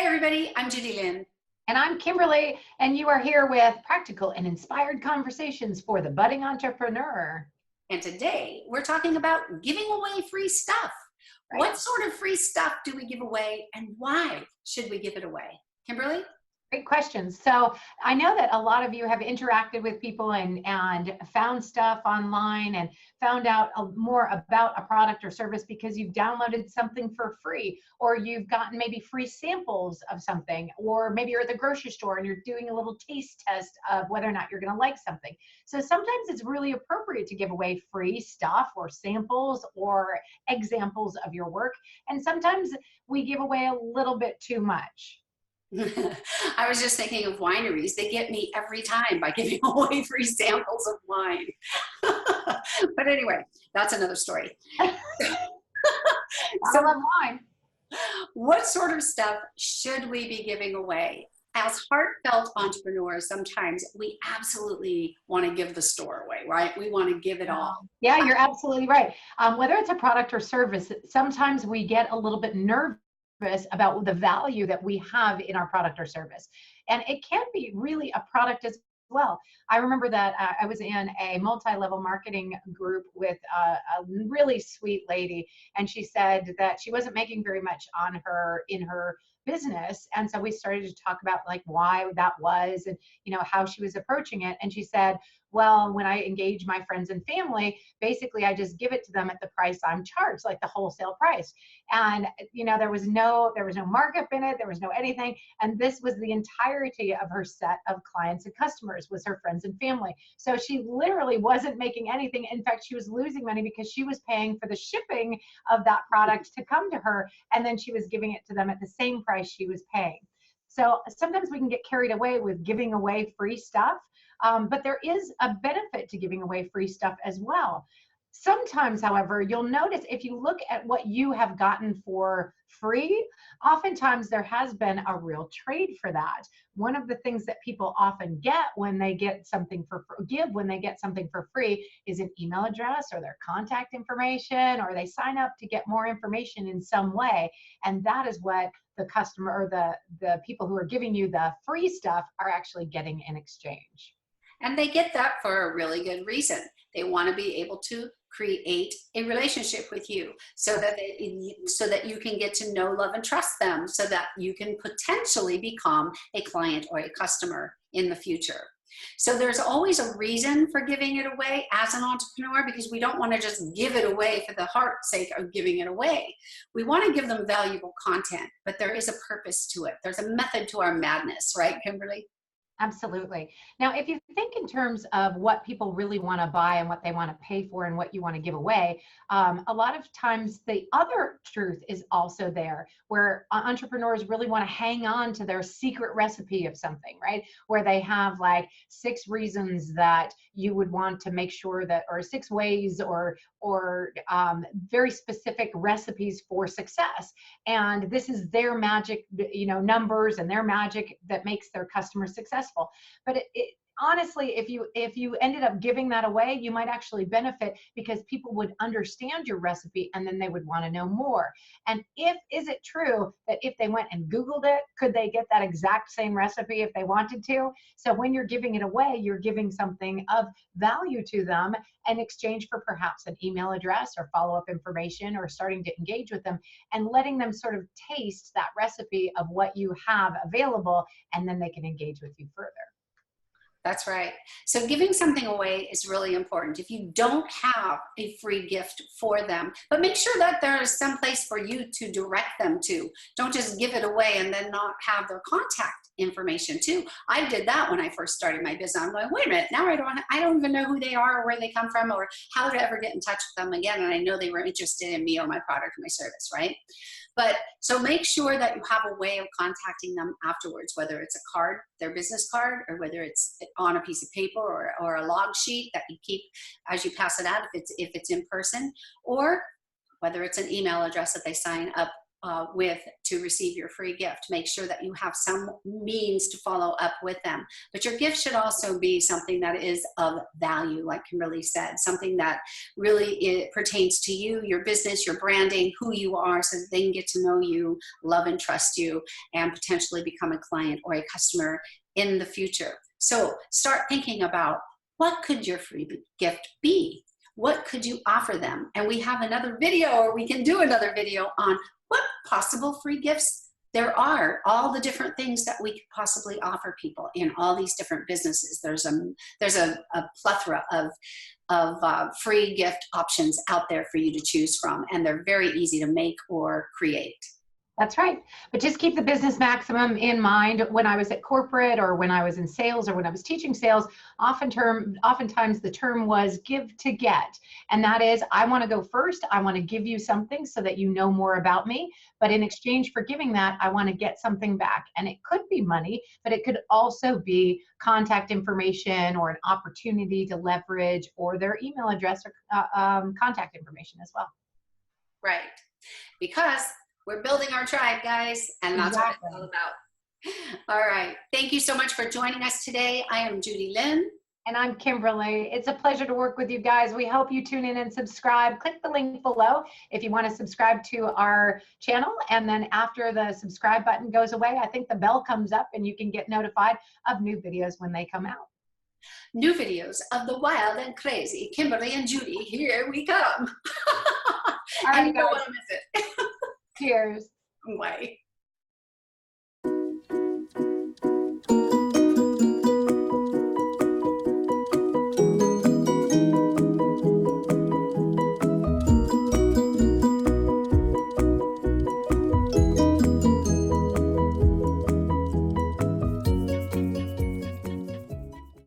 Hey everybody, I'm Judy Lynne. And I'm Kimberly, and you are here with practical and inspired conversations for the budding entrepreneur. And today we're talking about giving away free stuff. Right? What sort of free stuff do we give away and why should we give it away? Kimberly? Great questions. So I know that a lot of you have interacted with people and found stuff online and found out more about a product or service because you've downloaded something for free, or you've gotten maybe free samples of something, or maybe you're at the grocery store and you're doing a little taste test of whether or not you're going to like something. So sometimes it's really appropriate to give away free stuff or samples or examples of your work. And sometimes we give away a little bit too much. I was just thinking of wineries. They get me every time by giving away free samples of wine. But anyway, that's another story. I love wine. What sort of stuff should we be giving away? As heartfelt entrepreneurs, sometimes we absolutely want to give the store away, right? We want to give it all. Yeah, you're absolutely right. Whether it's a product or service, sometimes we get a little bit nervous about the value that we have in our product or service. And it can be really a product as well. I remember that I was in a multi-level marketing group with a really sweet lady, and she said that she wasn't making very much in her business. And so we started to talk about like why that was and how she was approaching it. And she said, well, when I engage my friends and family, basically I just give it to them at the price I'm charged, like the wholesale price. And there was no markup in it, there was no anything. And this was the entirety of her set of clients and customers, was her friends and family. So she literally wasn't making anything. In fact, she was losing money because she was paying for the shipping of that product to come to her, and then she was giving it to them at the same price she was paying. So sometimes we can get carried away with giving away free stuff. But there is a benefit to giving away free stuff as well. Sometimes, however, you'll notice if you look at what you have gotten for free, oftentimes there has been a real trade for that. One of the things that people often get when they get something when they get something for free is an email address or their contact information, or they sign up to get more information in some way. And that is what the customer or the people who are giving you the free stuff are actually getting in exchange. And they get that for a really good reason. They want to be able to create a relationship with you so that you can get to know, love, and trust them, so that you can potentially become a client or a customer in the future. So there's always a reason for giving it away as an entrepreneur, because we don't want to just give it away for the heart's sake of giving it away. We want to give them valuable content, but there is a purpose to it. There's a method to our madness, right, Kimberly? Absolutely. Now, if you think in terms of what people really want to buy and what they want to pay for and what you want to give away, a lot of times the other truth is also there, where entrepreneurs really want to hang on to their secret recipe of something, right? Where they have like 6 reasons that you would want to make sure that, or 6 ways or very specific recipes for success. And this is their magic, numbers and their magic that makes their customers successful. But honestly, if you ended up giving that away, you might actually benefit, because people would understand your recipe and then they would want to know more. And is it true that if they went and Googled it, could they get that exact same recipe if they wanted to? So when you're giving it away, you're giving something of value to them in exchange for perhaps an email address or follow-up information, or starting to engage with them and letting them sort of taste that recipe of what you have available, and then they can engage with you further. That's right. So giving something away is really important. If you don't have a free gift for them, but make sure that there is some place for you to direct them to. Don't just give it away and then not have their contact information too. I did that when I first started my business. I'm going, wait a minute, now I don't even know who they are or where they come from or how to ever get in touch with them again. And I know they were interested in me or my product or my service, right? But so make sure that you have a way of contacting them afterwards, whether it's a card, their business card, or whether it's on a piece of paper or a log sheet that you keep as you pass it out if it's in person, or whether it's an email address that they sign up to receive your free gift. Make sure that you have some means to follow up with them. But your gift should also be something that is of value, like Kimberly said, something that really pertains to you, your business, your branding, who you are, so that they can get to know you, love and trust you, and potentially become a client or a customer in the future. So start thinking about, what could your free gift be? What could you offer them? And we have another video, or we can do another video on what possible free gifts there are, all the different things that we could possibly offer people in all these different businesses. There's a plethora of free gift options out there for you to choose from, and they're very easy to make or create. That's right. But just keep the business maximum in mind. When I was at corporate, or when I was in sales, or when I was teaching sales, oftentimes the term was give to get. And that is, I want to go first. I want to give you something so that you know more about me. But in exchange for giving that, I want to get something back. And it could be money, but it could also be contact information, or an opportunity to leverage, or their email address, or contact information as well. Right. Because we're building our tribe, guys, and that's what it's all about. All right. Thank you so much for joining us today. I am Judy Lynne. And I'm Kimberly. It's a pleasure to work with you guys. We hope you tune in and subscribe. Click the link below if you want to subscribe to our channel. And then after the subscribe button goes away, I think the bell comes up and you can get notified of new videos when they come out. New videos of the wild and crazy Kimberly and Judy. Here we come. All right, and you don't guys. want to miss it. Cheers. Bye.